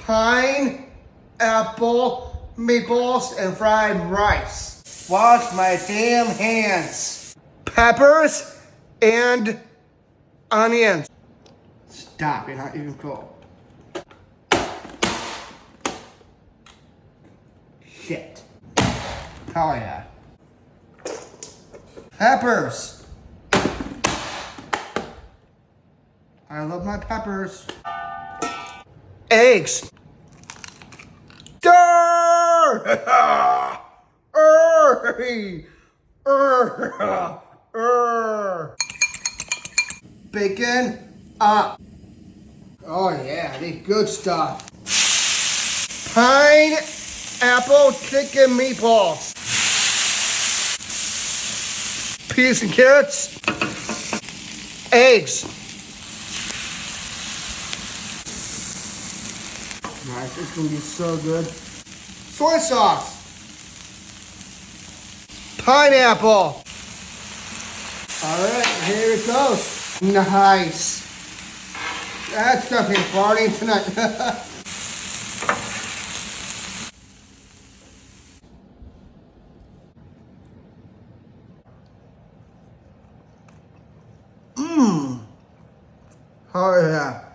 pineapple, meatballs, and fried rice. Wash my damn hands. Peppers and onions. Stop, you're not even cool. Shit. Hell yeah. Peppers. I love my peppers. Eggs. Stir! Bacon up. Oh yeah, I need good stuff. Pineapple chicken meatballs. Peas and carrots. Eggs. Nice, it's gonna be so good. Soy sauce. Pineapple. Alright, here it goes. Nice. That's gonna be farting tonight. Mmm. Oh yeah.